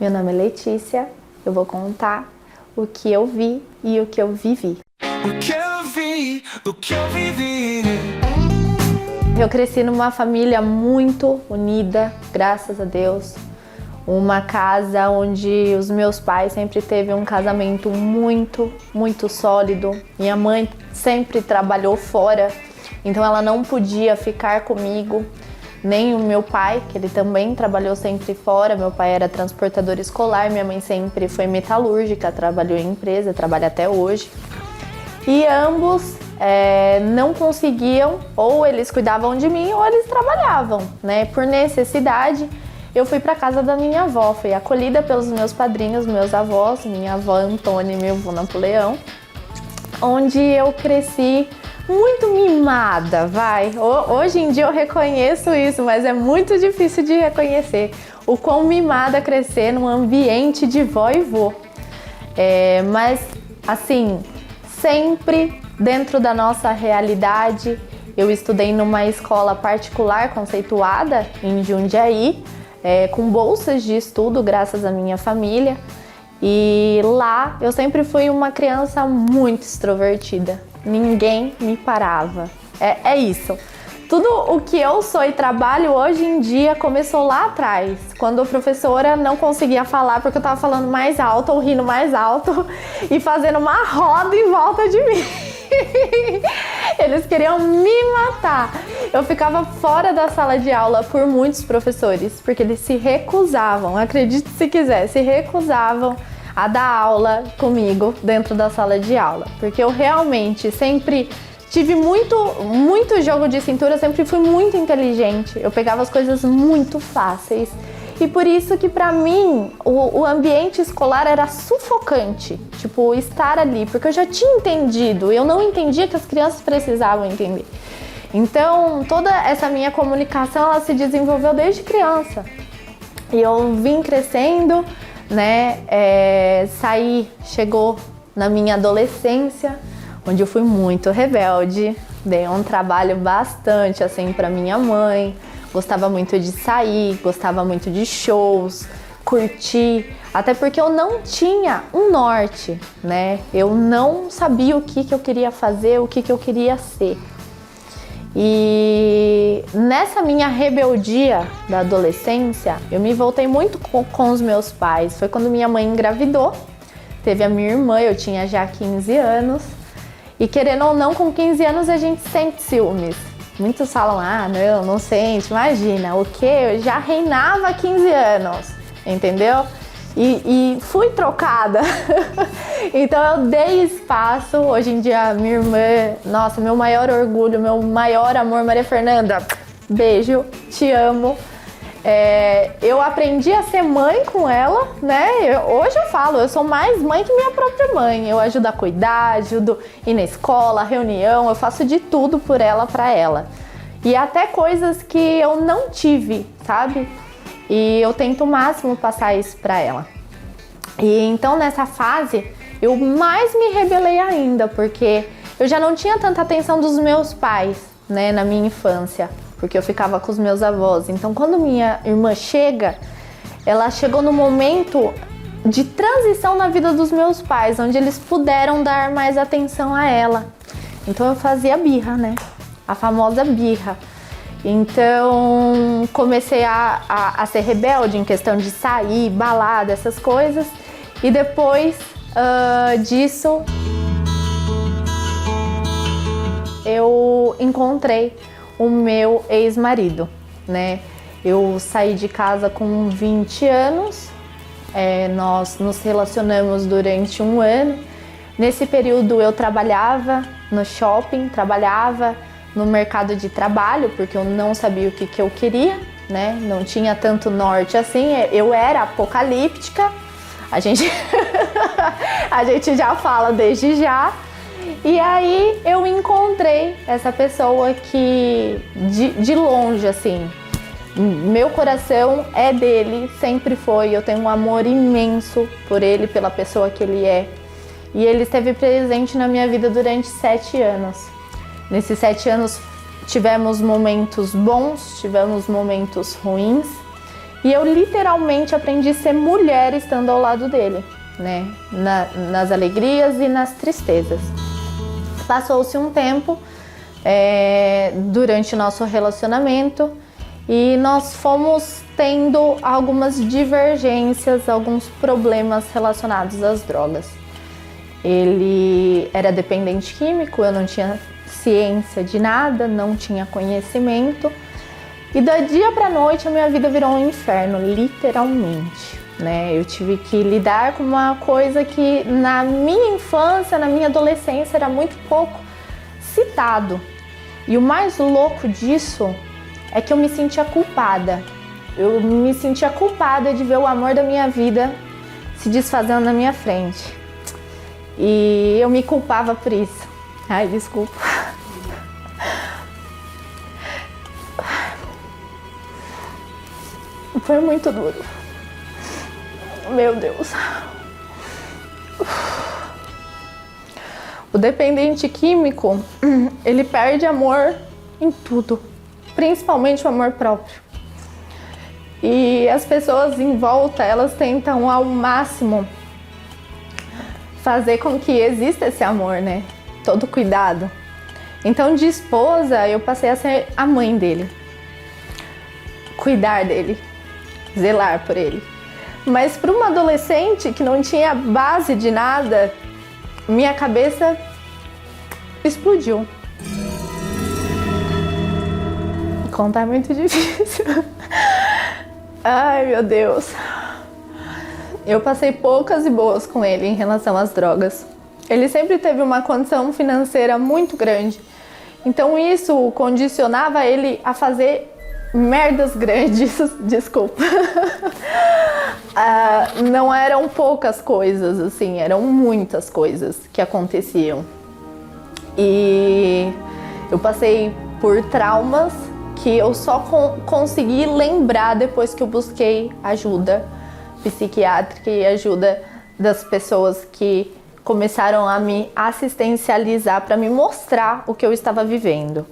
Meu nome é Letícia, eu vou contar o que eu vi e o que eu vivi. O que eu vi, o que eu vivi. Eu cresci numa família muito unida, graças a Deus. Uma casa onde os meus pais sempre teve um casamento muito sólido. Minha mãe sempre trabalhou fora, então ela não podia ficar comigo. Nem o meu pai, que ele também trabalhou sempre fora. Meu pai era transportador escolar, minha mãe sempre foi metalúrgica, trabalhou em empresa, trabalha até hoje. E ambos não conseguiam, ou eles cuidavam de mim, ou eles trabalhavam, né? Por necessidade, eu fui para casa da minha avó, fui acolhida pelos meus padrinhos, meus avós, minha avó Antônia e meu avô Napoleão, onde eu cresci muito mimada, vai. Hoje em dia eu reconheço isso, mas é muito difícil de reconhecer o quão mimada crescer num ambiente de vó e vô. Mas, assim, sempre dentro da nossa realidade. Eu estudei numa escola particular conceituada em Jundiaí, com bolsas de estudo graças à minha família. E lá eu sempre fui uma criança muito extrovertida. Ninguém me parava. É isso. Tudo o que eu sou e trabalho hoje em dia começou lá atrás, quando a professora não conseguia falar porque eu estava falando mais alto ou rindo mais alto e fazendo uma roda em volta de mim. Eles queriam me matar. Eu ficava fora da sala de aula por muitos professores, porque eles se recusavam, acredite se quiser, se recusavam a dar aula comigo dentro da sala de aula, porque eu realmente sempre tive muito jogo de cintura, eu sempre fui muito inteligente, eu pegava as coisas muito fáceis. E por isso que pra mim o ambiente escolar era sufocante, tipo, estar ali, porque eu já tinha entendido, eu não entendia que as crianças precisavam entender. Então toda essa minha comunicação, ela se desenvolveu desde criança. E eu vim crescendo, né, chegou na minha adolescência, onde eu fui muito rebelde, dei um trabalho bastante assim pra minha mãe. Gostava muito de sair, gostava muito de shows, curtir, até porque eu não tinha um norte, né? Eu não sabia o que eu queria fazer, o que eu queria ser. E nessa minha rebeldia da adolescência, eu me voltei muito com os meus pais. Foi quando minha mãe engravidou, teve a minha irmã, eu tinha já 15 anos. E querendo ou não, com 15 anos a gente sente ciúmes. Muitos falam, não sente, imagina, o quê? Eu já reinava há 15 anos, entendeu? E fui trocada. Então eu dei espaço. Hoje em dia, minha irmã, nossa, meu maior orgulho, meu maior amor, Maria Fernanda, beijo, te amo. Eu aprendi a ser mãe com ela, né? Hoje eu falo, eu sou mais mãe que minha própria mãe. Eu ajudo a cuidar, ajudo a ir na escola, reunião, eu faço de tudo por ela, pra ela. E até coisas que eu não tive, sabe? E eu tento o máximo passar isso pra ela. E então nessa fase, eu mais me rebelei ainda, porque eu já não tinha tanta atenção dos meus pais, né, na minha infância. Porque eu ficava com os meus avós. Então, quando minha irmã chega, ela chegou no momento de transição na vida dos meus pais, onde eles puderam dar mais atenção a ela. Então, eu fazia birra, né? A famosa birra. Então, comecei a ser rebelde em questão de sair, balada, essas coisas. E depois disso, eu encontrei o meu ex-marido, né? Eu saí de casa com 20 anos, nós nos relacionamos durante 1 ano. Nesse período eu trabalhava no shopping, trabalhava no mercado de trabalho, porque eu não sabia o que eu queria, né? Não tinha tanto norte assim, eu era apocalíptica, a gente já fala desde já. E aí eu encontrei essa pessoa que, de longe, assim, meu coração é dele, sempre foi. Eu tenho um amor imenso por ele, pela pessoa que ele é. E ele esteve presente na minha vida durante 7 anos. Nesses 7 anos tivemos momentos bons, tivemos momentos ruins. E eu literalmente aprendi a ser mulher estando ao lado dele, né? Nas alegrias e nas tristezas. Passou-se um tempo durante o nosso relacionamento e nós fomos tendo algumas divergências, alguns problemas relacionados às drogas. Ele era dependente químico, eu não tinha ciência de nada, não tinha conhecimento. E do dia para noite a minha vida virou um inferno, literalmente, né? Eu tive que lidar com uma coisa que na minha infância, na minha adolescência era muito pouco citado. E o mais louco disso é que eu me sentia culpada. Eu me sentia culpada de ver o amor da minha vida se desfazendo na minha frente. E eu me culpava por isso. Ai, desculpa. Foi muito duro. Meu Deus. O dependente químico, ele perde amor em tudo, principalmente o amor próprio. E as pessoas em volta, elas tentam ao máximo fazer com que exista esse amor, né? Todo cuidado. Então, de esposa, eu passei a ser a mãe dele. Cuidar dele. Zelar por ele. Mas para uma adolescente que não tinha base de nada, minha cabeça explodiu. Contar é muito difícil. Ai, meu Deus. Eu passei poucas e boas com ele em relação às drogas. Ele sempre teve uma condição financeira muito grande. Então isso condicionava ele a fazer merdas grandes, desculpa. Não eram poucas coisas, assim, eram muitas coisas que aconteciam. E eu passei por traumas que eu só consegui lembrar depois que eu busquei ajuda psiquiátrica e ajuda das pessoas que começaram a me assistencializar para me mostrar o que eu estava vivendo.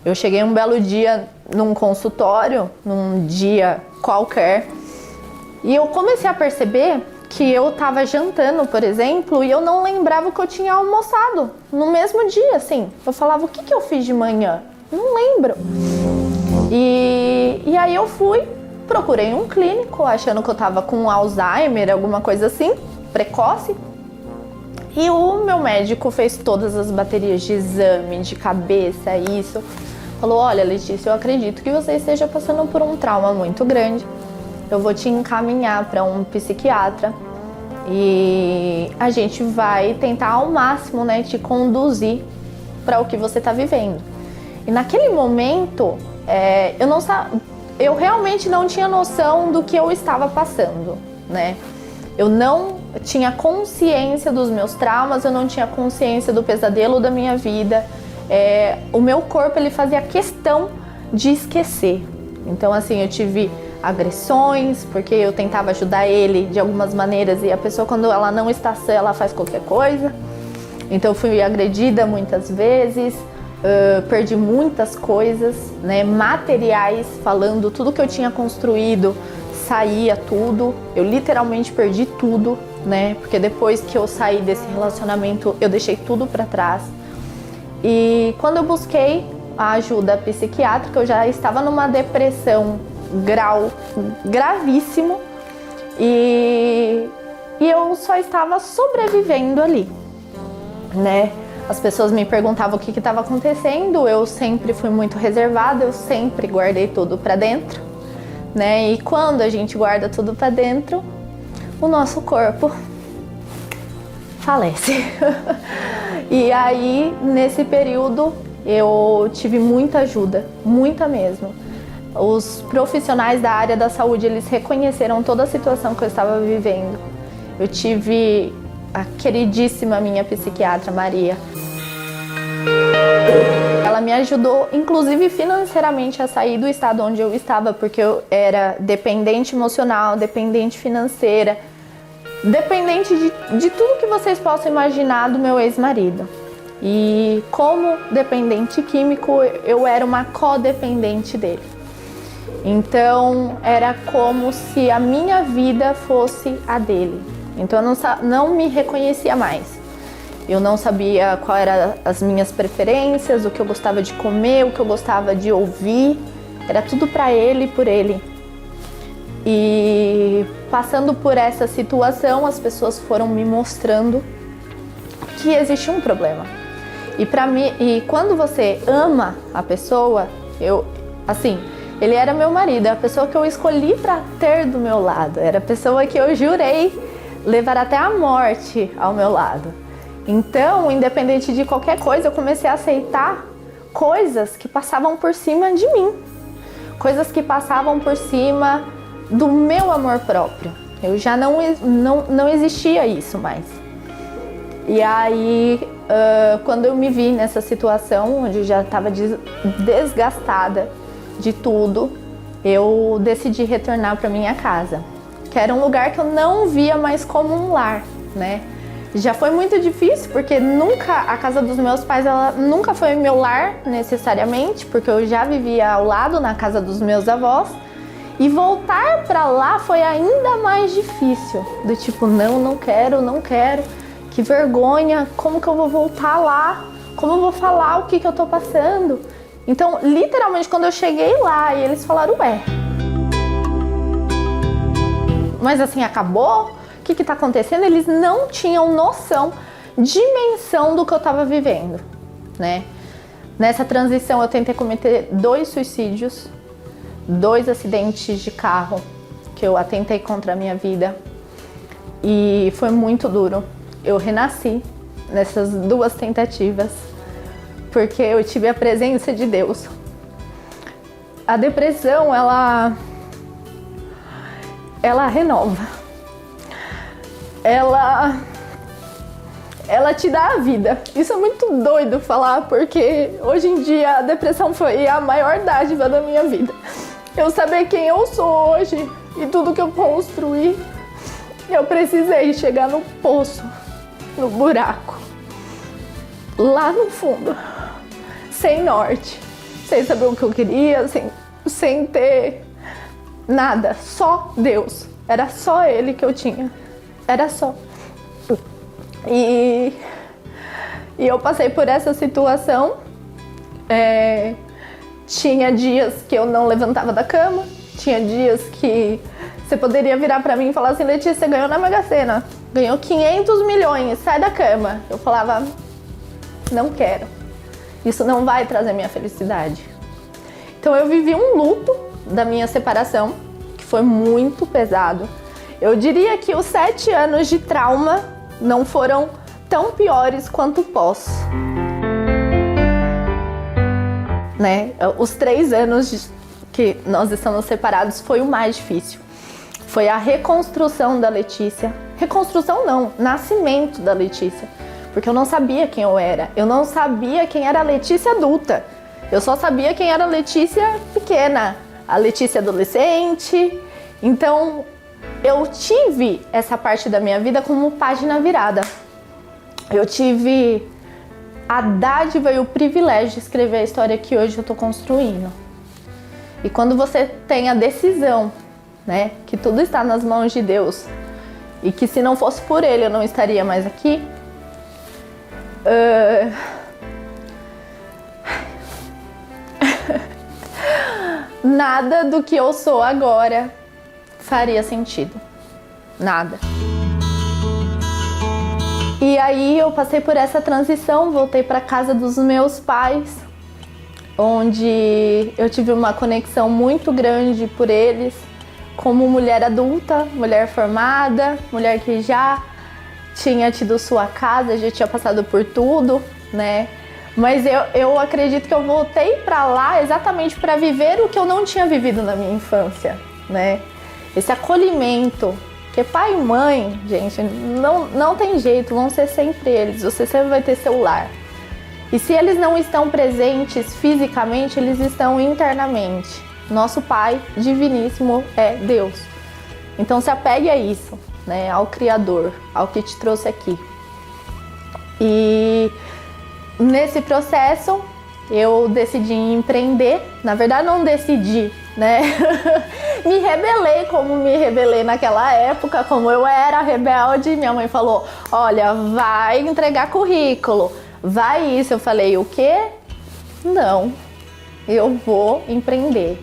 Eu cheguei um belo dia num consultório, num dia qualquer, e eu comecei a perceber que eu estava jantando, por exemplo, e eu não lembrava o que eu tinha almoçado no mesmo dia, assim. Eu falava, o que eu fiz de manhã? Não lembro. E aí eu procurei um clínico, achando que eu estava com Alzheimer, alguma coisa assim, precoce. E o meu médico fez todas as baterias de exame, de cabeça, isso. Falou, olha, Letícia, eu acredito que você esteja passando por um trauma muito grande. Eu vou te encaminhar para um psiquiatra e a gente vai tentar ao máximo, né, te conduzir para o que você está vivendo. E naquele momento, eu realmente não tinha noção do que eu estava passando, né? Eu não tinha consciência dos meus traumas, eu não tinha consciência do pesadelo da minha vida. O meu corpo, ele fazia questão de esquecer. Então, assim, eu tive agressões, porque eu tentava ajudar ele de algumas maneiras e a pessoa, quando ela não está sã, ela faz qualquer coisa. Então, eu fui agredida muitas vezes, perdi muitas coisas, né, materiais, falando tudo que eu tinha construído, saía tudo. Eu literalmente perdi tudo, né, porque depois que eu saí desse relacionamento, eu deixei tudo para trás. E quando eu busquei a ajuda psiquiátrica, eu já estava numa depressão gravíssimo e eu só estava sobrevivendo ali, né? As pessoas me perguntavam o que estava acontecendo, eu sempre fui muito reservada, eu sempre guardei tudo para dentro, né? E quando a gente guarda tudo para dentro, o nosso corpo falece. E aí, nesse período, eu tive muita ajuda, muita mesmo. Os profissionais da área da saúde, eles reconheceram toda a situação que eu estava vivendo. Eu tive a queridíssima minha psiquiatra, Maria. Ela me ajudou, inclusive financeiramente, a sair do estado onde eu estava, porque eu era dependente emocional, dependente financeira, dependente de tudo que vocês possam imaginar do meu ex-marido. E como dependente químico, eu era uma codependente dele. Então era como se a minha vida fosse a dele. Então eu não me reconhecia mais. Eu não sabia quais eram as minhas preferências, o que eu gostava de comer, o que eu gostava de ouvir. Era tudo para ele e por ele. E passando por essa situação, as pessoas foram me mostrando que existe um problema. E para mim, e quando você ama a pessoa, ele era meu marido, é a pessoa que eu escolhi para ter do meu lado, era a pessoa que eu jurei levar até a morte ao meu lado. Então, independente de qualquer coisa, eu comecei a aceitar coisas que passavam por cima de mim, coisas que passavam por cima do meu amor próprio. Eu já não existia isso mais. E aí, quando eu me vi nessa situação, onde eu já estava desgastada de tudo, eu decidi retornar para minha casa, que era um lugar que eu não via mais como um lar, né? Já foi muito difícil, porque a casa dos meus pais, ela nunca foi meu lar necessariamente, porque eu já vivia ao lado na casa dos meus avós, e voltar para lá foi ainda mais difícil, do tipo, não quero, que vergonha, como que eu vou voltar lá, como eu vou falar o que eu tô passando. Então, literalmente, quando eu cheguei lá e eles falaram, ué, mas assim, acabou? O que está acontecendo? Eles não tinham noção, dimensão do que eu estava vivendo, né? Nessa transição eu tentei cometer 2 suicídios, 2 acidentes de carro que eu atentei contra a minha vida e foi muito duro. Eu renasci nessas 2 tentativas porque eu tive a presença de Deus. A depressão, ela renova. Ela te dá a vida. Isso é muito doido falar, porque hoje em dia a depressão foi a maior dádiva da minha vida. Eu saber quem eu sou hoje e tudo que eu construí, eu precisei chegar no poço, no buraco, lá no fundo, sem norte, sem saber o que eu queria, sem ter nada, só Deus. Era só Ele que eu tinha. Era só. E eu passei por essa situação. Tinha dias que eu não levantava da cama. Tinha dias que você poderia virar pra mim e falar assim, Letícia, você ganhou na Mega Sena. Ganhou 500 milhões, sai da cama. Eu falava, não quero. Isso não vai trazer minha felicidade. Então eu vivi um luto da minha separação, que foi muito pesado. Eu diria que os 7 anos de trauma não foram tão piores quanto o pós. Né? Os 3 anos que nós estamos separados foi o mais difícil. Foi a reconstrução da Letícia. Reconstrução não, nascimento da Letícia. Porque eu não sabia quem eu era. Eu não sabia quem era a Letícia adulta. Eu só sabia quem era a Letícia pequena, a Letícia adolescente. Então, eu tive essa parte da minha vida como página virada. Eu tive a dádiva e o privilégio de escrever a história que hoje eu estou construindo. E quando você tem a decisão, né, que tudo está nas mãos de Deus e que se não fosse por Ele eu não estaria mais aqui, nada do que eu sou agora faria sentido. Nada. E aí eu passei por essa transição, voltei para casa dos meus pais, onde eu tive uma conexão muito grande por eles, como mulher adulta, mulher formada, mulher que já tinha tido sua casa, já tinha passado por tudo, né? Mas eu acredito que eu voltei para lá exatamente para viver o que eu não tinha vivido na minha infância, né? Esse acolhimento, porque pai e mãe, gente, não tem jeito, vão ser sempre eles, você sempre vai ter seu lar. E se eles não estão presentes fisicamente, eles estão internamente. Nosso Pai diviníssimo é Deus. Então se apegue a isso, né? Ao Criador, ao que te trouxe aqui. E nesse processo eu decidi empreender. Na verdade não decidi, né? Me rebelei como me rebelei naquela época, como eu era rebelde. Minha mãe falou, olha, vai entregar currículo, vai isso. Eu falei, o quê? Não, eu vou empreender.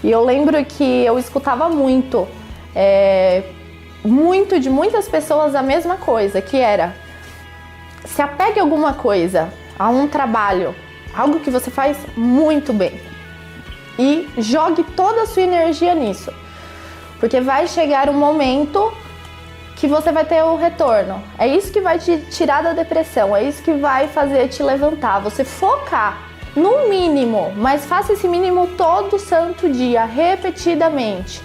E eu lembro que eu escutava muito de muitas pessoas a mesma coisa, que era, se apegue a alguma coisa, a um trabalho, algo que você faz muito bem, e jogue toda a sua energia nisso, porque vai chegar um momento que você vai ter o retorno. É isso que vai te tirar da depressão, é isso que vai fazer te levantar. Você focar no mínimo, mas faça esse mínimo todo santo dia, repetidamente.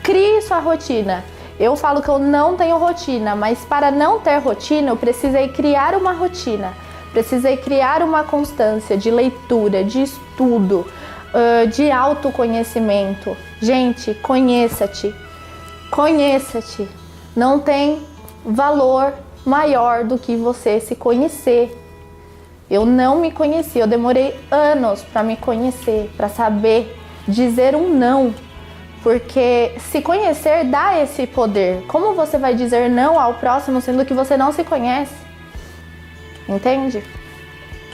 Crie sua rotina. Eu falo que eu não tenho rotina, mas para não ter rotina, eu precisei criar uma rotina. Precisei criar uma constância de leitura, de estudo, de autoconhecimento. Gente, conheça-te. Conheça-te. Não tem valor maior do que você se conhecer. Eu não me conheci, eu demorei anos para me conhecer, para saber dizer um não. Porque se conhecer dá esse poder. Como você vai dizer não ao próximo sendo que você não se conhece? Entende?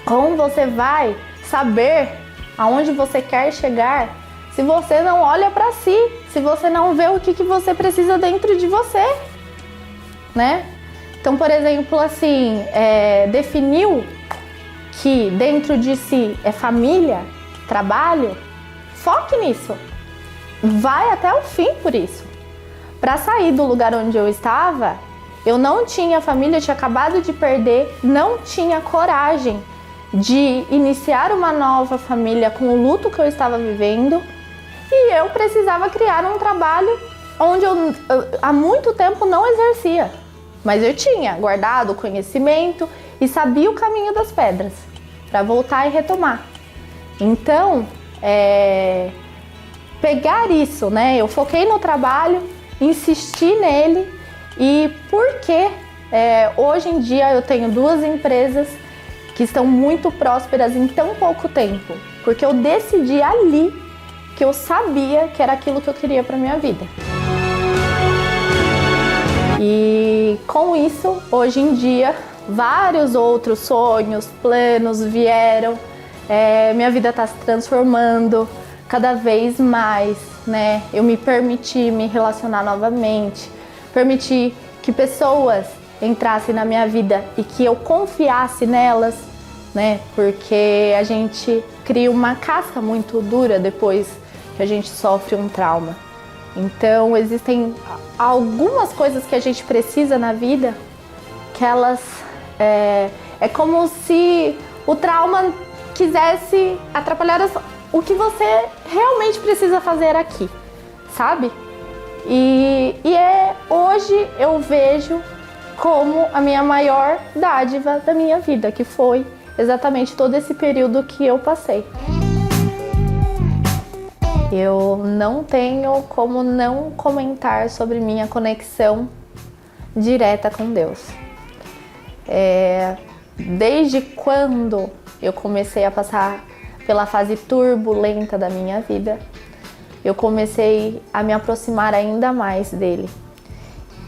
Como você vai saber aonde você quer chegar se você não olha para si, se você não vê o que você precisa dentro de você, né? Então, por exemplo, assim, definiu que dentro de si é família, trabalho, foque nisso. Vai até o fim por isso. Para sair do lugar onde eu estava, eu não tinha família, eu tinha acabado de perder, não tinha coragem de iniciar uma nova família com o luto que eu estava vivendo, e eu precisava criar um trabalho onde eu há muito tempo não exercia, mas eu tinha guardado o conhecimento e sabia o caminho das pedras para voltar e retomar. Então, pegar isso, né? Eu foquei no trabalho, insisti nele, e porque hoje em dia eu tenho 2 empresas que estão muito prósperas em tão pouco tempo, porque eu decidi ali que eu sabia que era aquilo que eu queria para minha vida. E com isso, hoje em dia, vários outros sonhos, planos vieram, minha vida está se transformando cada vez mais, né? Eu me permiti me relacionar novamente, permiti que pessoas entrassem na minha vida e que eu confiasse nelas, né? Porque a gente cria uma casca muito dura depois que a gente sofre um trauma. Então, existem algumas coisas que a gente precisa na vida que elas... É como se o trauma quisesse atrapalhar o que você realmente precisa fazer aqui, sabe? E hoje eu vejo como a minha maior dádiva da minha vida, que foi exatamente todo esse período que eu passei. Eu não tenho como não comentar sobre minha conexão direta com Deus. Desde quando eu comecei a passar pela fase turbulenta da minha vida, eu comecei a me aproximar ainda mais dele.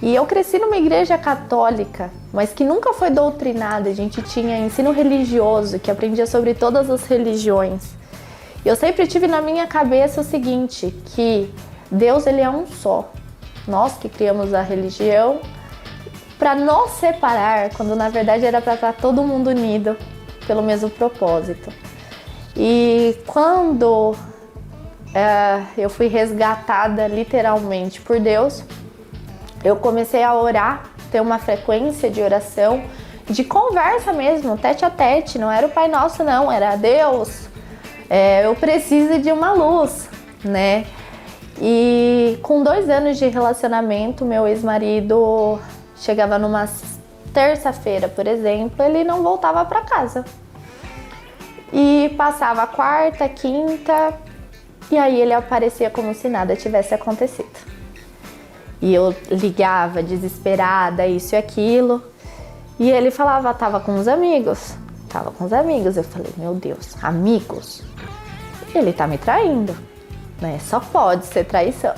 E eu cresci numa igreja católica, mas que nunca foi doutrinada. A gente tinha ensino religioso, que aprendia sobre todas as religiões. Eu sempre tive na minha cabeça o seguinte, que Deus ele é um só. Nós que criamos a religião para nos separar, quando na verdade era para estar todo mundo unido pelo mesmo propósito. E quando eu fui resgatada literalmente por Deus, eu comecei a orar, ter uma frequência de oração, de conversa mesmo, tete a tete. Não era o Pai Nosso não, era Deus. Eu preciso de uma luz, né? E com 2 anos de relacionamento, meu ex-marido chegava numa terça-feira, por exemplo, ele não voltava para casa. E passava a quarta, quinta, e aí ele aparecia como se nada tivesse acontecido. E eu ligava desesperada, isso e aquilo, e ele falava, tava com os amigos. Eu falei, meu Deus, amigos? Ele tá me traindo. né? Só pode ser traição.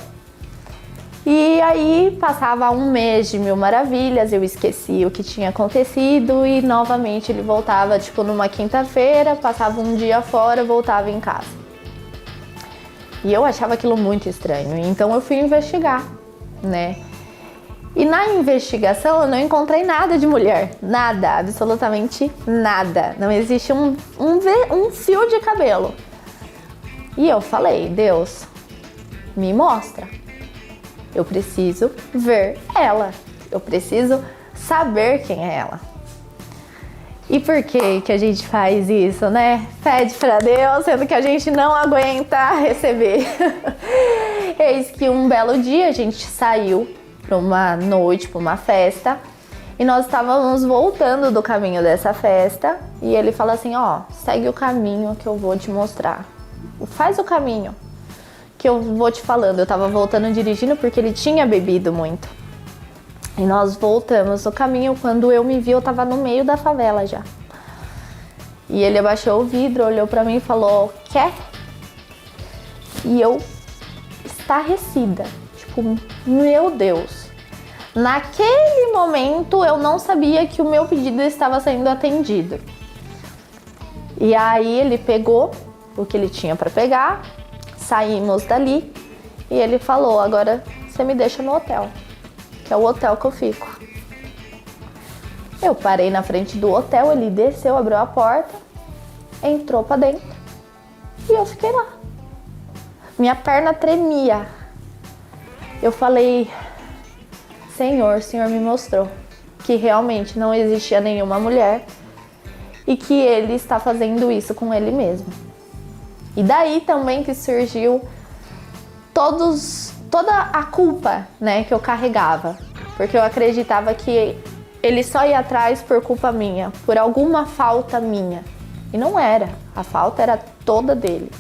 E aí passava um mês de mil maravilhas, eu esquecia o que tinha acontecido e novamente ele voltava, tipo, numa quinta-feira, passava um dia fora, voltava em casa. E eu achava aquilo muito estranho, então eu fui investigar, né? E na investigação eu não encontrei nada de mulher, nada, absolutamente nada. Não existe um fio de cabelo. E eu falei, Deus, me mostra. Eu preciso ver ela. Eu preciso saber quem é ela. E por que a gente faz isso, né? Pede pra Deus, sendo que a gente não aguenta receber. Eis que um belo dia a gente saiu para uma noite, para uma festa, e nós estávamos voltando do caminho dessa festa, e ele fala assim, ó, segue o caminho que eu vou te mostrar. Faz o caminho que eu vou te falando. Eu tava voltando dirigindo porque ele tinha bebido muito. E nós voltamos no caminho, quando eu me vi, eu tava no meio da favela já. E ele abaixou o vidro, olhou pra mim e falou, quer? E eu, estarrecida, tipo, meu Deus. Naquele momento eu não sabia que o meu pedido estava sendo atendido. E aí ele pegou o que ele tinha pra pegar, saímos dali e ele falou, agora você me deixa no hotel, que é o hotel que eu fico. Eu parei na frente do hotel, ele desceu, abriu a porta, entrou pra dentro e eu fiquei lá. Minha perna tremia. Eu falei, Senhor, o Senhor me mostrou que realmente não existia nenhuma mulher e que ele está fazendo isso com ele mesmo. E daí também que surgiu toda a culpa, né, que eu carregava. Porque eu acreditava que ele só ia atrás por culpa minha, por alguma falta minha. E não era. A falta era toda dele.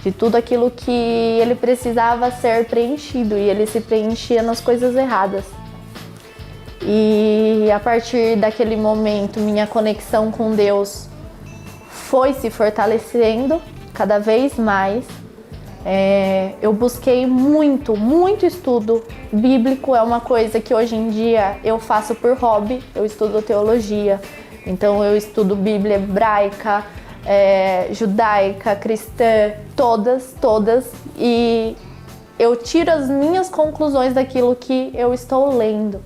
De tudo aquilo que ele precisava ser preenchido. E ele se preenchia nas coisas erradas. E a partir daquele momento, minha conexão com Deus foi se fortalecendo cada vez mais. Eu busquei muito estudo bíblico. É uma coisa que hoje em dia eu faço por hobby. Eu estudo teologia, então eu estudo Bíblia hebraica, judaica, cristã, todas, e eu tiro as minhas conclusões daquilo que eu estou lendo.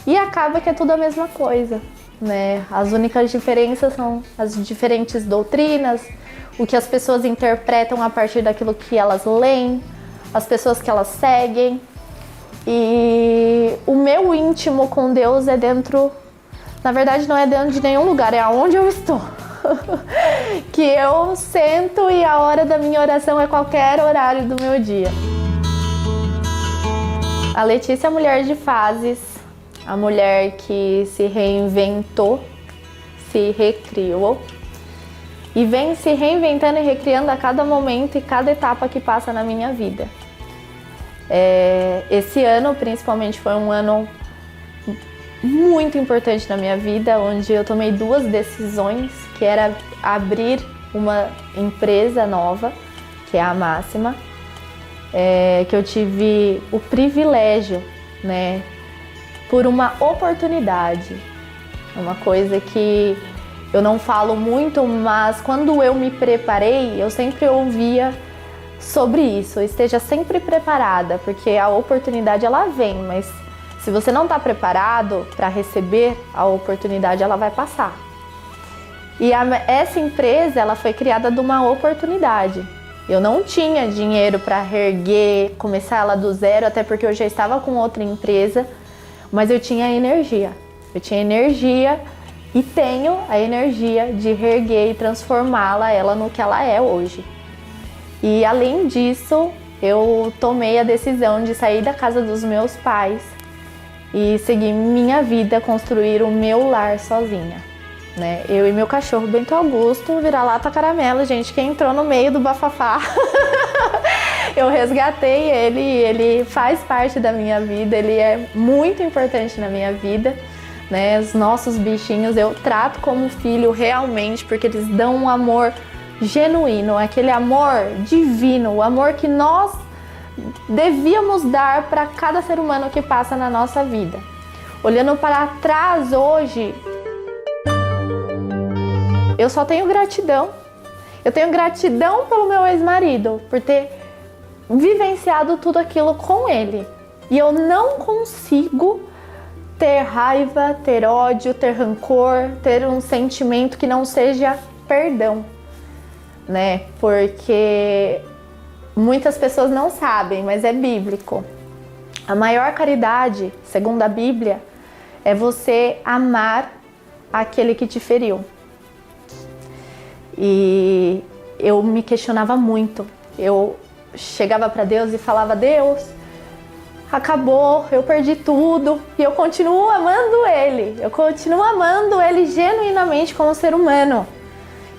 E acaba que é tudo a mesma coisa, né? As únicas diferenças são as diferentes doutrinas, o que as pessoas interpretam a partir daquilo que elas leem, as pessoas que elas seguem. E o meu íntimo com Deus é dentro, na verdade não é dentro de nenhum lugar, é aonde eu estou. Que eu sento e a hora da minha oração é qualquer horário do meu dia. A Letícia é a mulher de fases, a mulher que se reinventou, se recriou e vem se reinventando e recriando a cada momento e cada etapa que passa na minha vida. Esse ano, principalmente, foi um ano muito importante na minha vida, onde eu tomei 2 decisões, que era abrir uma empresa nova, que é a Máxima, que eu tive o privilégio, né, por uma oportunidade, uma coisa que eu não falo muito, mas quando eu me preparei, eu sempre ouvia sobre isso, esteja sempre preparada, porque a oportunidade ela vem, mas se você não está preparado para receber a oportunidade, ela vai passar. E essa empresa, ela foi criada de uma oportunidade. Eu não tinha dinheiro para reerguer, começar ela do zero, até porque eu já estava com outra empresa, mas eu tinha energia. Eu tinha energia e tenho a energia de reerguer e transformá-la ela no que ela é hoje. E além disso, eu tomei a decisão de sair da casa dos meus pais e seguir minha vida, construir o meu lar sozinha, né? Eu e meu cachorro Bento Augusto, vira-lata caramelo, gente, que entrou no meio do bafafá. Eu resgatei ele e ele faz parte da minha vida, ele é muito importante na minha vida, né? Os nossos bichinhos eu trato como filho realmente, porque eles dão um amor genuíno, aquele amor divino, o amor que nós devíamos dar para cada ser humano que passa na nossa vida. Olhando para trás hoje, eu só tenho gratidão. Eu tenho gratidão pelo meu ex-marido, por ter vivenciado tudo aquilo com ele. E eu não consigo ter raiva, ter ódio, ter rancor, ter um sentimento que não seja perdão, né? Porque muitas pessoas não sabem, mas é bíblico. A maior caridade, segundo a Bíblia, é você amar aquele que te feriu. E eu me questionava muito. Eu chegava para Deus e falava: Deus, acabou, eu perdi tudo e eu continuo amando Ele. Eu continuo amando Ele genuinamente como ser humano.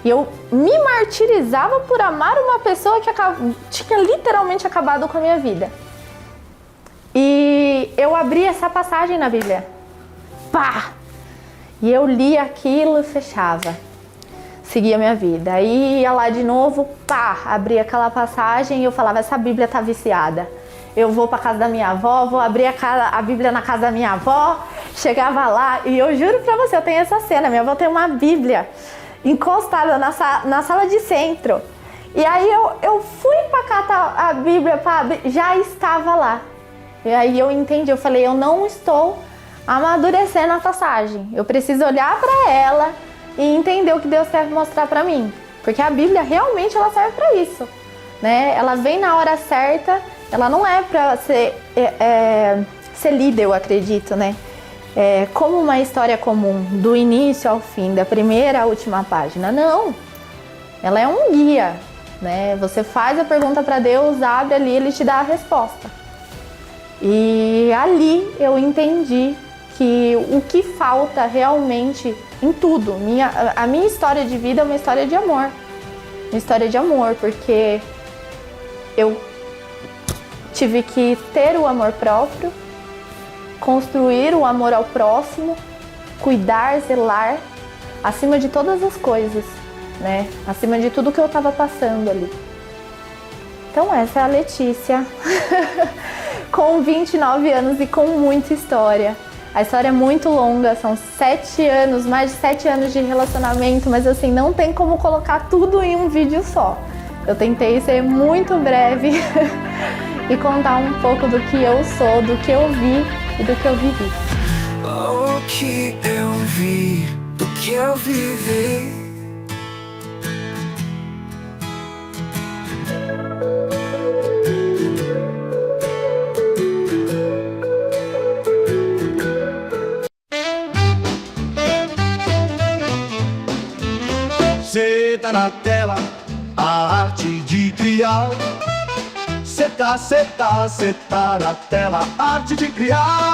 E eu me martirizava por amar uma pessoa que tinha literalmente acabado com a minha vida. E eu abri essa passagem na Bíblia. Pá! E eu li aquilo e fechava. Seguia a minha vida. Aí ia lá de novo, pá! Abria aquela passagem e eu falava: essa Bíblia tá viciada. Eu vou pra casa da minha avó, vou abrir a Bíblia na casa da minha avó. Chegava lá e eu juro pra você, eu tenho essa cena. Minha avó tem uma Bíblia encostada na sala de centro. E aí eu fui pra catar a Bíblia pra abrir, já estava lá. E aí eu entendi, eu falei: eu não estou amadurecendo a passagem. Eu preciso olhar pra ela e entender o que Deus quer mostrar pra mim. Porque a Bíblia realmente ela serve pra isso, né? Ela vem na hora certa, ela não é pra ser lida, eu acredito, né? Como uma história comum, do início ao fim, da primeira à última página. Não, ela é um guia, né? Você faz a pergunta para Deus, abre ali, Ele te dá a resposta. E ali eu entendi que o que falta realmente em tudo, a minha história de vida é uma história de amor. Uma história de amor, porque eu tive que ter o amor próprio, construir o amor ao próximo, cuidar, zelar, acima de todas as coisas, né? Acima de tudo que eu estava passando ali. Então essa é a Letícia, com 29 anos e com muita história. A história é muito longa, são 7 anos, mais de 7 anos de relacionamento, mas assim, não tem como colocar tudo em um vídeo só. Eu tentei ser muito breve e contar um pouco do que eu sou, do que eu vi e do que eu vivi. O que eu vi, do que eu vivi. Cê tá na tela, a arte de criar. Cê tá na tela, a arte de criar.